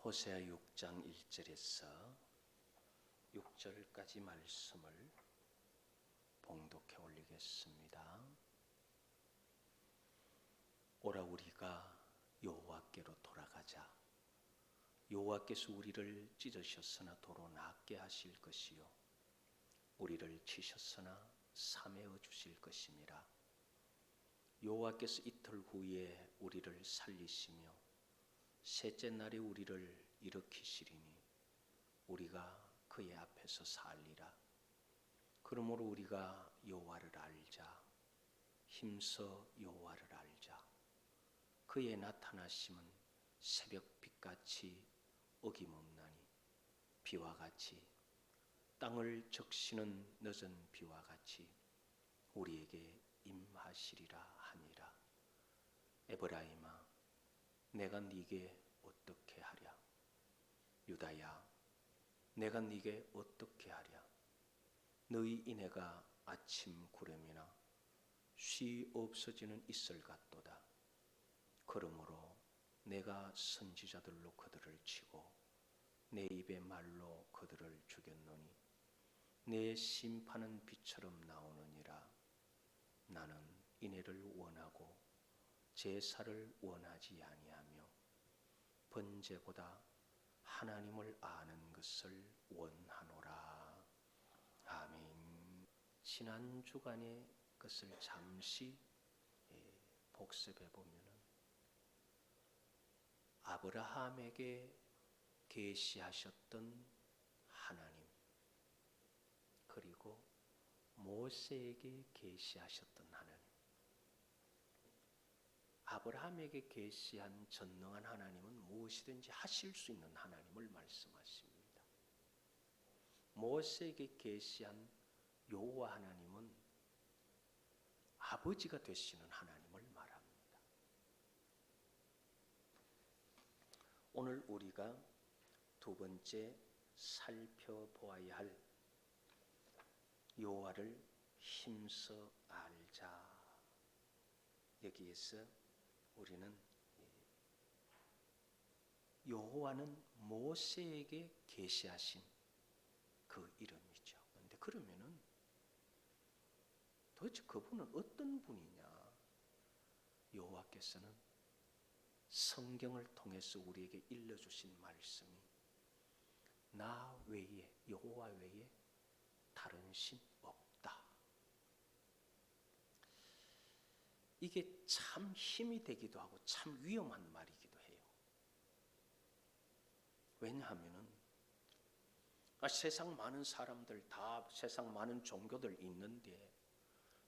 호세아 6장 1절에서 6절까지 말씀을 봉독해 올리겠습니다. 오라 우리가 여호와께로 돌아가자. 여호와께서 우리를 찢으셨으나 도로 낫게 하실 것이요 우리를 치셨으나 사매어 주실 것임이라. 여호와께서 이틀 후에 우리를 살리시며 셋째 날에 우리를 일으키시리니 우리가 그의 앞에서 살리라. 그러므로 우리가 여호와를 알자. 힘써 여호와를 알자. 그의 나타나심은 새벽빛같이 어김없나니 비와 같이 땅을 적시는 늦은 비와 같이 우리에게 임하시리라 하니라. 에브라임아 내가 네게 어떻게 하랴. 유다야 내가 네게 어떻게 하랴. 너희 이내가 아침 구름이나 쉬 없어지는 이슬 같도다. 그러므로 내가 선지자들로 그들을 치고 내 입의 말로 그들을 죽였노니 내 심판은 비처럼 나오느니라. 나는 인애를 원하고 제사를 원하지 아니하며 번제보다 하나님을 아는 것을 원하노라. 아멘. 지난 주간의 것을 잠시 복습해 보면은 아브라함에게 계시하셨던 하나님, 그리고 모세에게 계시하셨던 하나님. 아브라함에게 계시한 전능한 하나님은 무엇이든지 하실 수 있는 하나님을 말씀하십니다. 모세에게 계시한 여호와 하나님은 아버지가 되시는 하나님을 말합니다. 오늘 우리가 두 번째 살펴보아야 할 여호와를 힘써 알자. 여기에서 우리는 여호와는 모세에게 계시하신 그 이름이죠. 그런데 그러면은 도대체 그분은 어떤 분이냐? 여호와께서는 성경을 통해서 우리에게 일러주신 말씀이 나 외에, 여호와 외에 다른 신 없다. 이게 참 힘이 되기도 하고 참 위험한 말이기도 해요. 왜냐하면은 세상 많은 사람들 다 세상 많은 종교들 있는데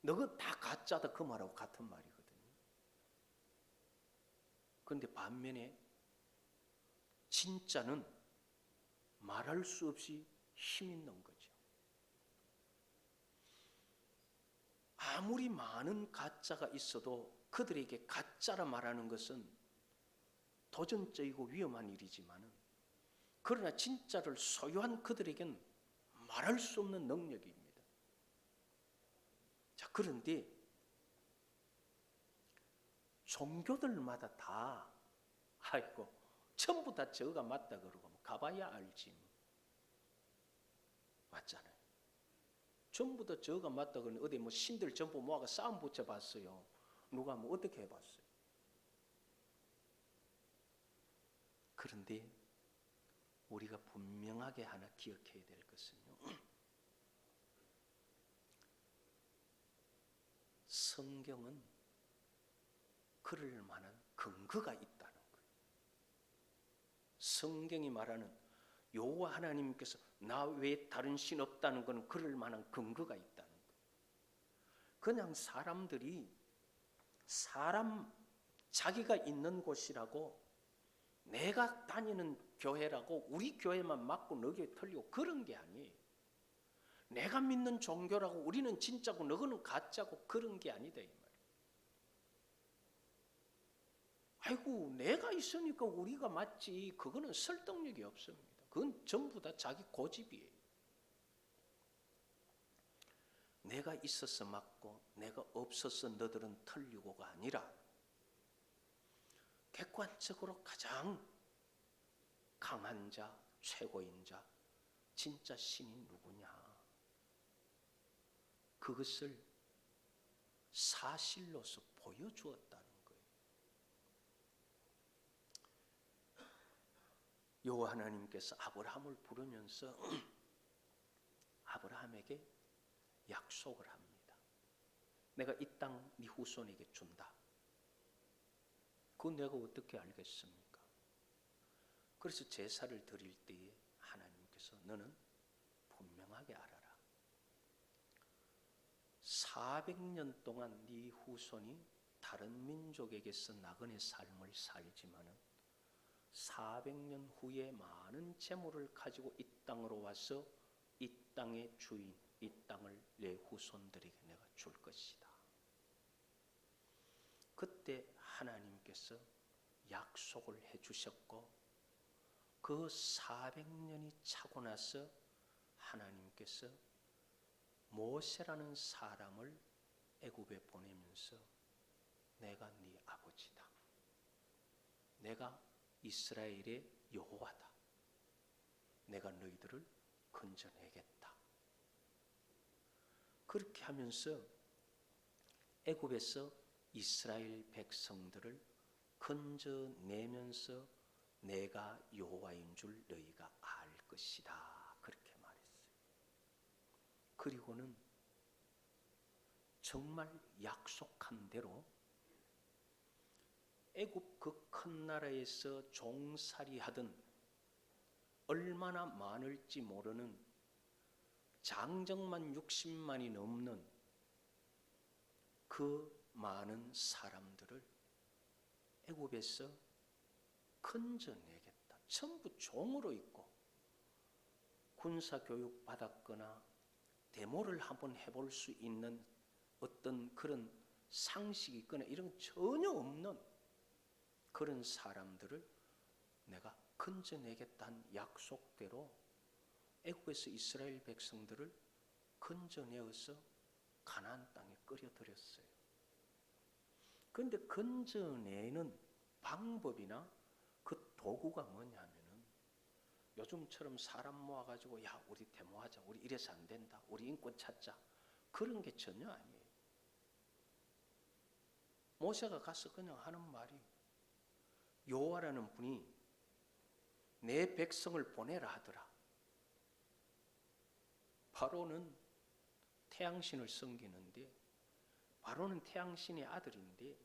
너가 다 가짜다 그 말하고 같은 말이거든요. 그런데 반면에 진짜는 말할 수 없이 힘 있는 거죠. 아무리 많은 가짜가 있어도 그들에게 가짜라 말하는 것은 도전적이고 위험한 일이지만 그러나 진짜를 소유한 그들에겐 말할 수 없는 능력입니다. 자, 그런데 종교들마다 다 아이고 전부 다 저가 맞다 그러고 가봐야 알지. 맞잖아요. 전부 다 저가 맞다 그러니 어디 뭐 신들 전부 모아가 싸움 붙여봤어요. 누가 뭐 어떻게 해봤어요. 그런데 우리가 분명하게 하나 기억해야 될 것은요. 성경은 그럴 만한 근거가 있다는 거예요. 성경이 말하는 여호와 하나님께서 나 외에 다른 신 없다는 것은 그럴 만한 근거가 있다는 거예요. 그냥 사람들이 자기가 있는 곳이라고 내가 다니는 교회라고 우리 교회만 맞고 너게 틀리고 그런 게 아니에요. 내가 믿는 종교라고 우리는 진짜고 너는 가짜고 그런 게 아니다 이 말이에요. 아이고 내가 있으니까 우리가 맞지. 그거는 설득력이 없습니다. 그건 전부 다 자기 고집이에요. 내가 있어서 맞고 내가 없어서 너들은 틀리고가 아니라 객관적으로 가장 강한 자, 최고인 자, 진짜 신이 누구냐? 그것을 사실로서 보여주었다는 거예요. 여호와 하나님께서 아브라함을 부르면서 아브라함에게 약속을 합니다. 내가 이 땅 네 후손에게 준다. 그건 내가 어떻게 알겠습니까? 그래서 제사를 드릴 때에 하나님께서 너는 분명하게 알아라. 400년 동안 네 후손이 다른 민족에게서 나그네 삶을 살지만은 400년 후에 많은 재물을 가지고 이 땅으로 와서 이 땅의 주인, 이 땅을 내 후손들에게 내가 줄 것이다. 그때 하나님께서 약속을 해주셨고 그 400년이 차고 나서 하나님께서 모세라는 사람을 애굽에 보내면서 내가 네 아버지다. 내가 이스라엘의 여호와다. 내가 너희들을 건져내겠다. 그렇게 하면서 애굽에서 이스라엘 백성들을 건져내면서 내가 여호와인 줄 너희가 알 것이다. 그렇게 말했어요. 그리고는 정말 약속한 대로 애굽 그 큰 나라에서 종살이하던 얼마나 많을지 모르는 장정만 60만이 넘는 그 많은 사람들을 애굽에서 건져내겠다. 전부 종으로 있고 군사교육 받았거나 데모를 한번 해볼 수 있는 어떤 그런 상식이 있거나 이런 건 전혀 없는 그런 사람들을 내가 건져내겠다는 약속대로 애굽에서 이스라엘 백성들을 건져내어서 가나안 땅에 끌어들였어요. 그런데 건져내는 방법이나 그 도구가 뭐냐면은 요즘처럼 사람 모아가지고 야 우리 데모하자, 우리 이래서 안 된다, 우리 인권 찾자, 그런 게 전혀 아니에요. 모세가 가서 그냥 하는 말이 여호와라는 분이 내 백성을 보내라 하더라. 바로는 태양신을 섬기는데 바로는 태양신의 아들인데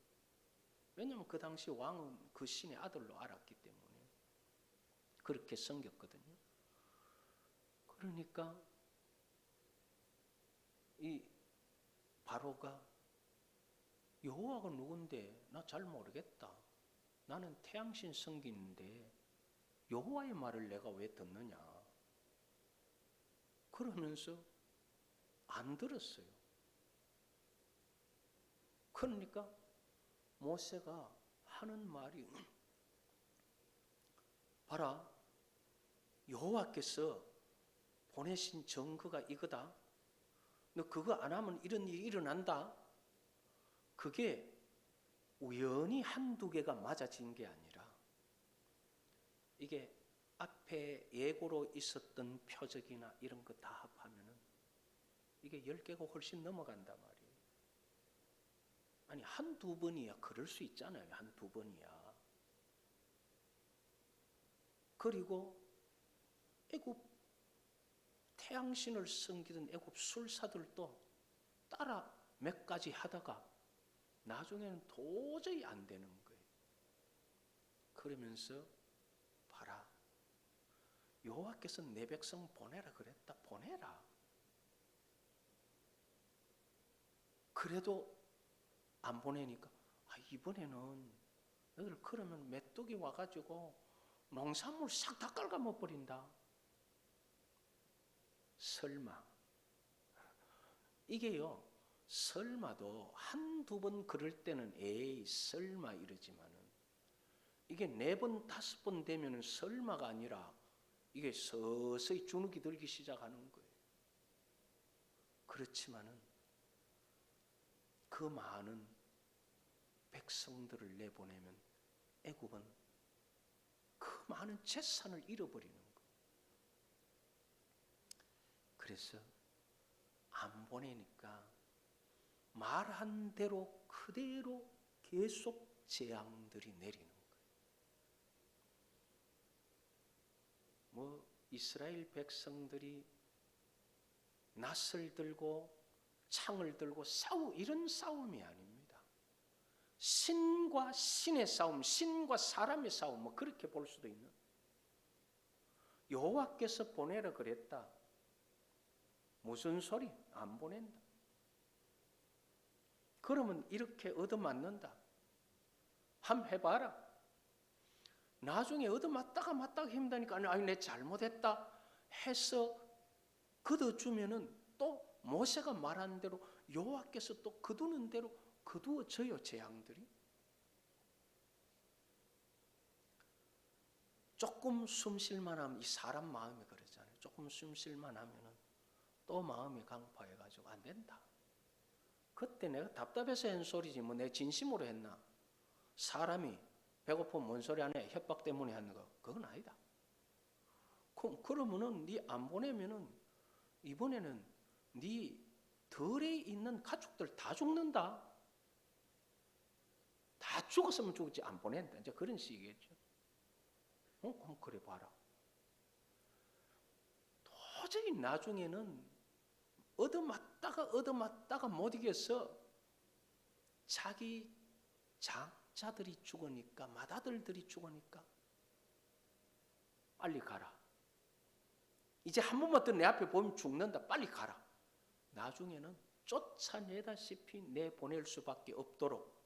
왜냐하면 그 당시 왕은 그 신의 아들로 알았기 때문에 그렇게 섬겼거든요. 그러니까 이 바로가 여호와가 누군데 나 잘 모르겠다. 나는 태양신 섬기는데 여호와의 말을 내가 왜 듣느냐. 그러면서 안 들었어요. 그러니까 모세가 하는 말이 봐라, 여호와께서 보내신 증거가 이거다. 너 그거 안 하면 이런 일이 일어난다. 그게 우연히 한두 개가 맞아진 게 아니라 이게 앞에 예고로 있었던 표적이나 이런 거 다 합하면은 이게 10개가 훨씬 넘어간단 말이에요. 아니 한두 번이야 그럴 수 있잖아요. 한두 번이야. 그리고 애굽 태양신을 섬기던 애굽 술사들도 따라 몇 가지 하다가 나중에는 도저히 안 되는 거예요. 그러면서 봐라, 여호와께서 내 백성 보내라 그랬다. 보내라. 그래도 안 보내니까 이번에는 너희들 그러면 메뚜기 와가지고 농산물 싹 다 갉아먹어버린다. 설마 이게요, 설마도 한두 번 그럴 때는 에이 설마 이러지만은 이게 4번 5번 되면은 설마가 아니라 이게 서서히 주눅이 들기 시작하는 거예요. 그렇지만은 그 많은 백성들을 내보내면 애굽은 그 많은 많은 재산을 잃어버리는 거. 그래서 안 보내니까 말한 대로 그대로 계속 재앙들이 내리는 거예요. 뭐 이스라엘 백성들이 낫을 들고 창을 들고 이런 싸움이 아닙니다. 신과 신의 싸움, 신과 사람의 싸움, 뭐 그렇게 볼 수도 있는. 여호와께서 보내라 그랬다. 무슨 소리? 안 보낸다. 그러면 이렇게 얻어맞는다. 한번 해봐라. 나중에 얻어맞다가 힘드니까 아니 내 잘못했다 해서 걷어주면은 또 모세가 말한 대로 여호와께서 또 거두는 대로 거두어져요. 재앙들이. 조금 숨쉴만 하면, 이 사람 마음이 그러잖아요. 조금 숨쉴만 하면은 또 마음이 강파해가지고 안 된다. 그때 내가 답답해서 한 소리지 뭐 내 진심으로 했나. 사람이 배고프면 뭔 소리 하네, 협박 때문에 하는 거, 그건 아니다. 그러면은 네 안 보내면은 이번에는 네 덜에 있는 가족들 다 죽는다. 다 죽었으면 죽지 안 보낸다. 이제 그런 식이겠죠. 그럼 그래 봐라. 도저히 나중에는 얻어맞다가 못 이겨서 자기 장자들이 죽으니까, 맏아들들이 죽으니까 빨리 가라. 이제 한 번만 더 내 앞에 보면 죽는다. 빨리 가라. 나중에는 쫓아내다시피 내보낼 수밖에 없도록.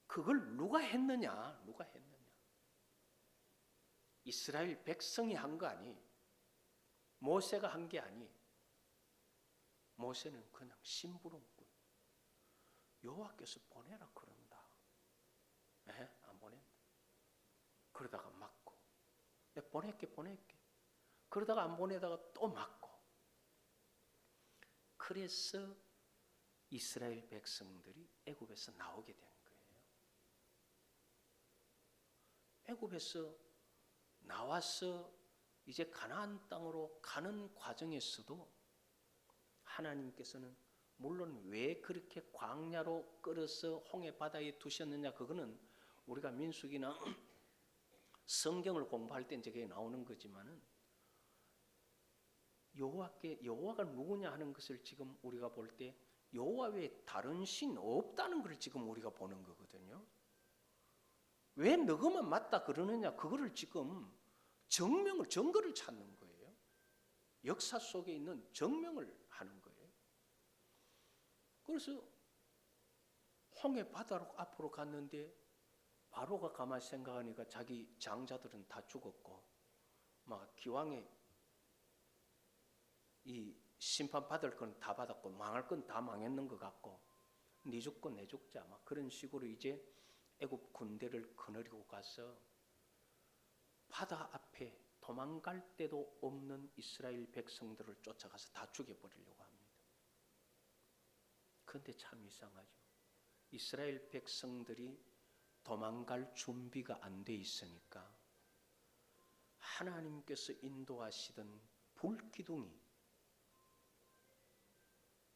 그걸 누가 했느냐? 이스라엘 백성이 한 거 아니. 모세가 한 게 아니. 모세는 그냥 심부름꾼. 여호와께서 보내라 그런다. 안 보낸다. 그러다가 맞고. 내가 보낼게. 그러다가 안 보내다가 또 맞고. 그래서 이스라엘 백성들이 애굽에서 나오게 된 거예요. 애굽에서 나와서 이제 가나안 땅으로 가는 과정에서도 하나님께서는 물론 왜 그렇게 광야로 끌어서 홍해 바다에 두셨느냐, 그거는 우리가 민수기나 성경을 공부할 때 이제 그게 나오는 거지만은, 여호와가 누구냐 하는 것을 지금 우리가 볼 때 여호와 외에 다른 신 없다는 걸 지금 우리가 보는 거거든요. 왜 너그만 맞다 그러느냐, 그거를 지금 증거를 찾는 거예요. 역사 속에 있는 증명을 하는 거예요. 그래서 홍해 바다로 앞으로 갔는데 바로가 가만히 생각하니까 자기 장자들은 다 죽었고, 막 기왕에 이 심판 받을 건 다 받았고 망할 건 다 망했는 것 같고, 네 죽고 내 죽자 막 그런 식으로 이제 애굽 군대를 거느리고 가서 바다 앞에 도망갈 데도 없는 이스라엘 백성들을 쫓아가서 다 죽여버리려고 합니다. 그런데 참 이상하죠. 이스라엘 백성들이 도망갈 준비가 안 돼 있으니까 하나님께서 인도하시던 불기둥이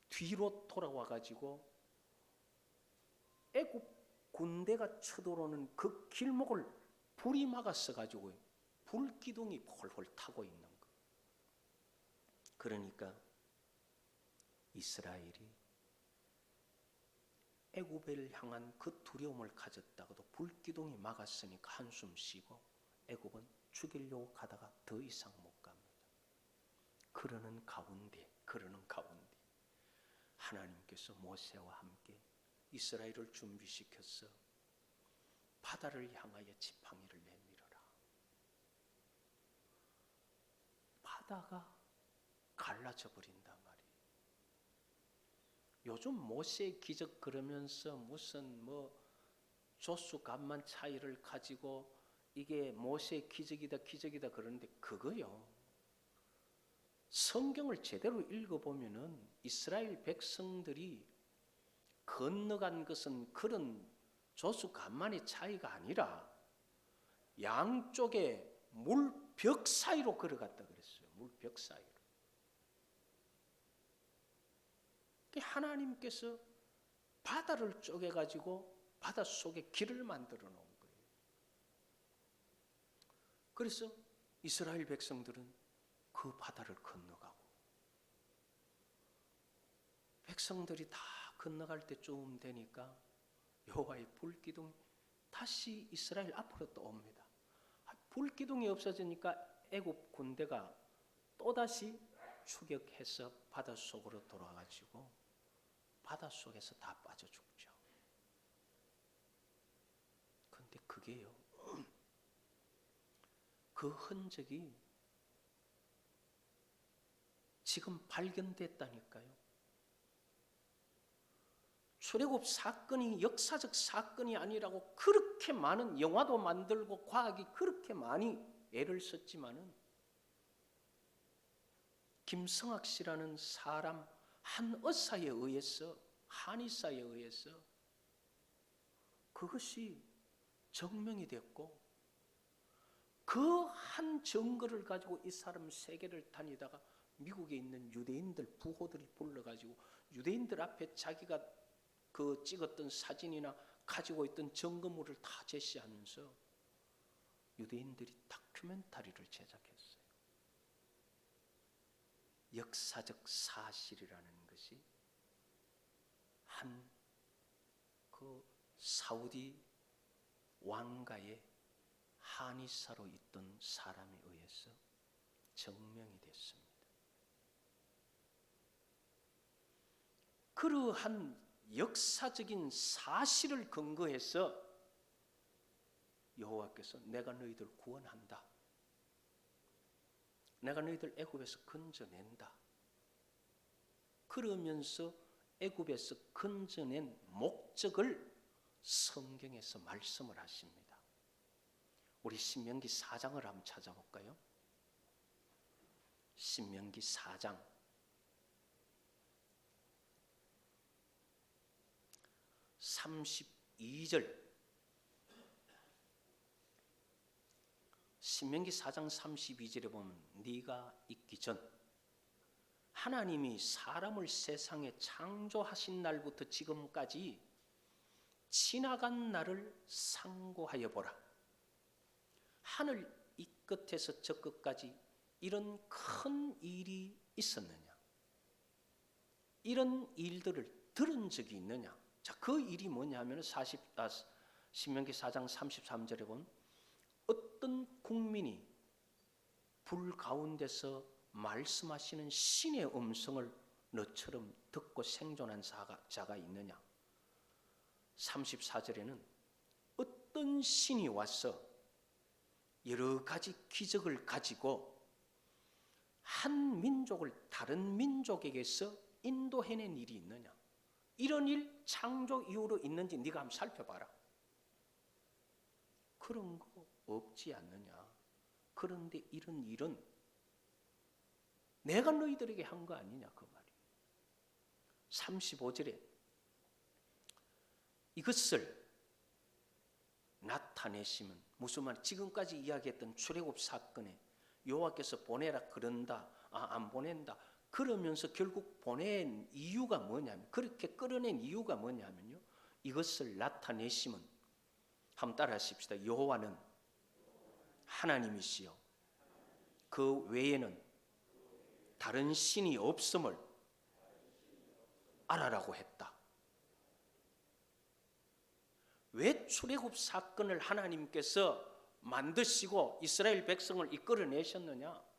뒤로 돌아와 가지고 애굽 군대가 쳐들어오는 그 길목을 불이 막았어 가지고 불기둥이 홀홀 타고 있는 거. 그러니까 이스라엘이 애굽을 향한 그 두려움을 가졌다가도 불기둥이 막았으니까 한숨 쉬고 애굽은 죽이려고 가다가 더 이상 못 갑니다. 그러는 가운데 하나님께서 모세와 함께 이스라엘을 준비시켜서 바다를 향하여 지팡이를 내밀어라. 바다가 갈라져 버린단 말이에요. 요즘 모세의 기적 그러면서 무슨 뭐 조수간만 차이를 가지고 이게 모세의 기적이다 그러는데, 그거요, 성경을 제대로 읽어보면은 이스라엘 백성들이 건너간 것은 그런 조수간만의 차이가 아니라 양쪽에 물벽 사이로 걸어갔다 그랬어요. 물벽 사이로. 하나님께서 바다를 쪼개가지고 바닷속에 길을 만들어 놓은 거예요. 그래서 이스라엘 백성들은 그 바다를 건너가고, 백성들이 다 건너갈 때쯤 되니까 여호와의 불기둥이 다시 이스라엘 앞으로 또 옵니다. 불기둥이 없어지니까 애굽 군대가 또다시 추격해서 바닷속으로 돌아가지고 바닷속에서 다 빠져 죽죠. 그런데 그게요, 그 흔적이 지금 발견됐다니까요. 출애굽 사건이 역사적 사건이 아니라고 그렇게 많은 영화도 만들고 과학이 그렇게 많이 애를 썼지만은 김성학 씨라는 사람 한 의사에 의해서, 한의사에 의해서 그것이 증명이 됐고, 그 한 증거를 가지고 이 사람 세계를 다니다가 미국에 있는 유대인들 부호들이 불러가지고 유대인들 앞에 자기가 그 찍었던 사진이나 가지고 있던 증거물을 다 제시하면서 유대인들이 다큐멘터리를 제작했어요. 역사적 사실이라는 것이 한 그 사우디 왕가의 한의사로 있던 사람에 의해서 증명이 됐습니다. 그러한 역사적인 사실을 근거해서 여호와께서 내가 너희들 구원한다, 내가 너희들 애굽에서 건져낸다, 그러면서 애굽에서 건져낸 목적을 성경에서 말씀을 하십니다. 우리 신명기 4장을 한번 찾아볼까요? 신명기 4장 32절, 신명기 4장 32절에 보면 네가 있기 전, 하나님이 사람을 세상에 창조하신 날부터 지금까지 지나간 날을 상고하여 보라. 하늘 이 끝에서 저 끝까지 이런 큰 일이 있었느냐? 이런 일들을 들은 적이 있느냐? 자, 그 일이 뭐냐면 신명기 4장 33절에 보면 어떤 국민이 불 가운데서 말씀하시는 신의 음성을 너처럼 듣고 생존한 자가 있느냐? 34절에는 어떤 신이 와서 여러 가지 기적을 가지고 한 민족을 다른 민족에게서 인도해낸 일이 있느냐? 이런 일 창조 이후로 있는지 네가 한번 살펴봐라. 그런 거 없지 않느냐? 그런데 이런 일은 내가 너희들에게 한 거 아니냐 그 말이에요. 35절에 이것을 나타내시면 무슨 말? 지금까지 이야기했던 출애굽 사건에 여호와께서 보내라 그런다, 안 보낸다 그러면서 결국 보낸 이유가 뭐냐면, 그렇게 끌어낸 이유가 뭐냐면요, 이것을 나타내시면, 한번 따라하십시다. 여호와는 하나님이시요 그 외에는 다른 신이 없음을 알아라고 했다. 왜 출애굽 사건을 하나님께서 만드시고 이스라엘 백성을 이끌어내셨느냐?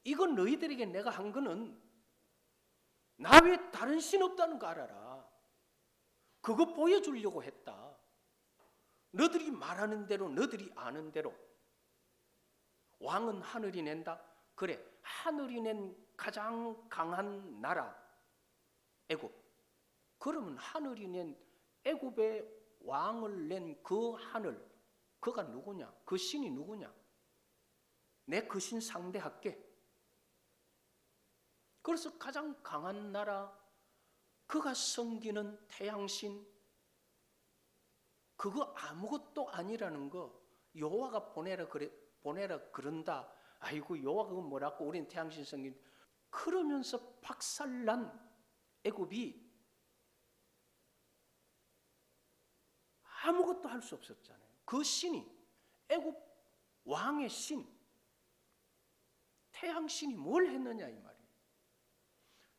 이건 너희들에게 내가 한 거는 나 외에 다른 신 없다는 거 알아라. 그거 보여주려고 했다. 너들이 말하는 대로, 너들이 아는 대로 왕은 하늘이 낸다. 그래, 하늘이 낸 가장 강한 나라 애굽. 그러면 하늘이 낸 애굽의 왕을 낸 그 하늘, 그가 누구냐? 그 신이 누구냐? 내 그 신 상대할게. 그래서 가장 강한 나라, 그가 섬기는 태양신, 그거 아무것도 아니라는 거 여호와가 보내라 그런다. 아이고 여호와가 그건 뭐라고 우리는 태양신 성경 그러면서 박살난 애굽이 아무것도 할 수 없었잖아요. 그 신이 애굽 왕의 신 태양신이 뭘 했느냐 이 말이에요.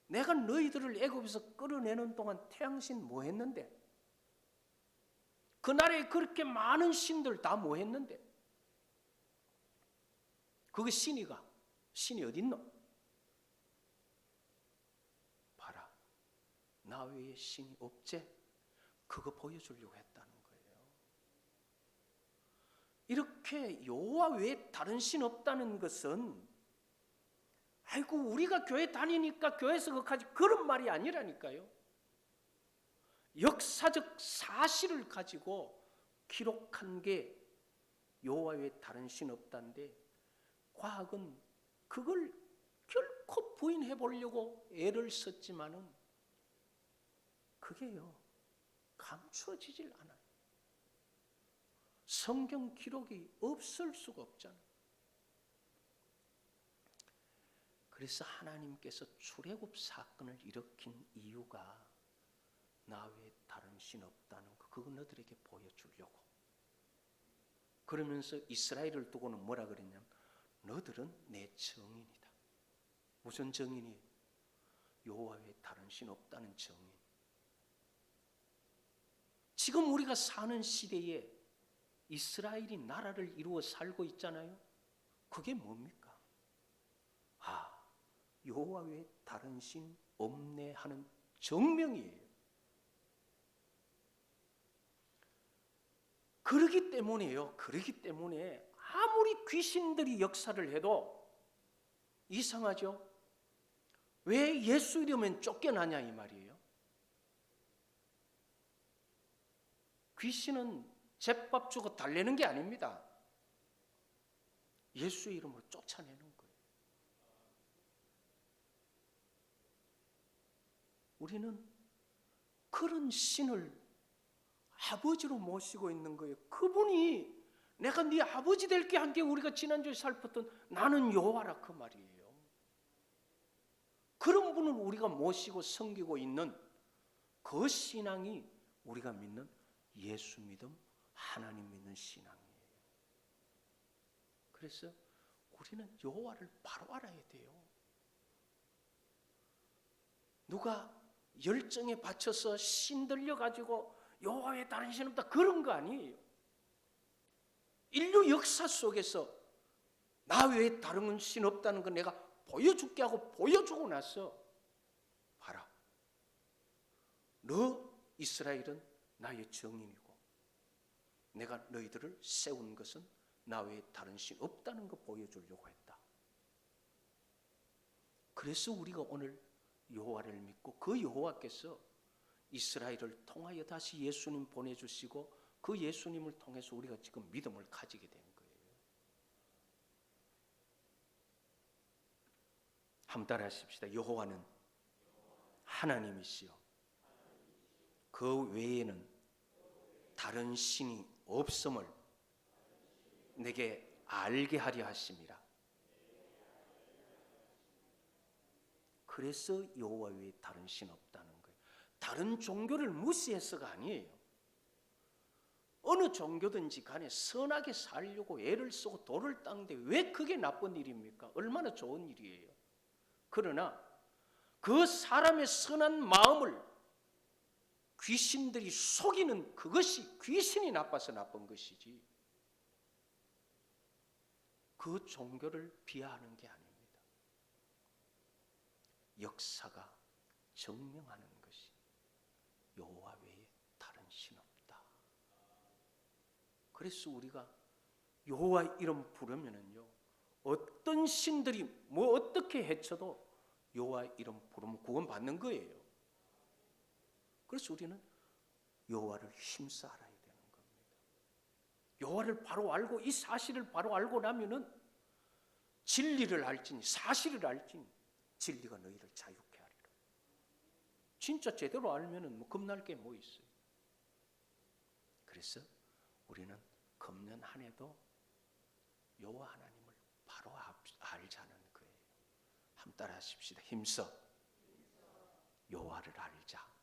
내가 너희들을 애굽에서 끌어내는 동안 태양신 뭐 했는데? 그 나라에 그렇게 많은 신들 다 뭐 했는데? 그거 신이 어디 있노? 봐라, 나 외에 신이 없제? 그거 보여주려고 했다는 거예요. 이렇게 여호와 외에 다른 신 없다는 것은 아이고 우리가 교회 다니니까 교회에서 그까지 그런 말이 아니라니까요. 역사적 사실을 가지고 기록한 게 여호와 외에 다른 신 없다는데 과학은 그걸 결코 부인해 보려고 애를 썼지만은 그게요 감추어지질 않아요. 성경 기록이 없을 수가 없잖아요. 그래서 하나님께서 출애굽 사건을 일으킨 이유가 나 외에 다른 신 없다는 거, 그거 너들에게 보여주려고. 그러면서 이스라엘을 두고는 뭐라 그랬냐면 너들은 내 증인이다. 무슨 증인이에요? 여호와 외에 다른 신 없다는 증인. 지금 우리가 사는 시대에 이스라엘이 나라를 이루어 살고 있잖아요. 그게 뭡니까? 여호와 외에 다른 신 없네 하는 증명이에요. 그러기 때문에 아무리 귀신들이 역사를 해도 이상하죠? 왜 예수 이름은 쫓겨나냐 이 말이에요. 귀신은 제밥 주고 달래는 게 아닙니다. 예수 이름으로 쫓아내는 거예요. 우리는 그런 신을 아버지로 모시고 있는 거예요. 그분이 내가 네 아버지 될게 한 게 우리가 지난주에 살폈던 나는 여호와라 그 말이에요. 그런 분을 우리가 모시고 섬기고 있는 그 신앙이 우리가 믿는 예수 믿음, 하나님 믿는 신앙이에요. 그래서 우리는 여호와를 바로 알아야 돼요. 누가 열정에 받쳐서 신들려 가지고 여호와 외에 다른 신 없다 그런 거 아니에요. 인류 역사 속에서 나 외에 다른 신 없다는 거 내가 보여줄게 하고 보여주고 나서 봐라. 너 이스라엘은 나의 증인이고 내가 너희들을 세운 것은 나 외에 다른 신 없다는 거 보여주려고 했다. 그래서 우리가 오늘 여호와를 믿고 그 여호와께서 이스라엘을 통하여 다시 예수님 보내주시고 그 예수님을 통해서 우리가 지금 믿음을 가지게 된 거예요. 한번 따라 하십시다. 여호와는 하나님이시요 그 외에는 다른 신이 없음을 내게 알게 하려 하심이라. 그래서 여호와 외에 다른 신 없다는 거예요. 다른 종교를 무시해서가 아니에요. 어느 종교든지 간에 선하게 살려고 애를 쓰고 돌을 닦는데 왜 그게 나쁜 일입니까? 얼마나 좋은 일이에요. 그러나 그 사람의 선한 마음을 귀신들이 속이는 그것이 귀신이 나빠서 나쁜 것이지 그 종교를 비하하는 게 아닙니다. 역사가 증명하는 것이 여호와 외에 다른 신 없다. 그래서 우리가 여호와 이름 부르면은요 어떤 신들이 뭐 어떻게 해쳐도 여호와 이름 부르면 구원받는 거예요. 그래서 우리는 여호와를 힘써 알아야 되는 겁니다. 여호와를 바로 알고 이 사실을 바로 알고 나면은 진리를 알지니 사실을 알지니 진리가 너희를 자유케 하리라. 진짜 제대로 알면은 뭐 겁날 게 뭐 있어요. 그래서 우리는 금년 한 해도 여호와 하나님을 바로 알자는 거예요. 한번 따라 하십시다. 힘써 여호와를 알자.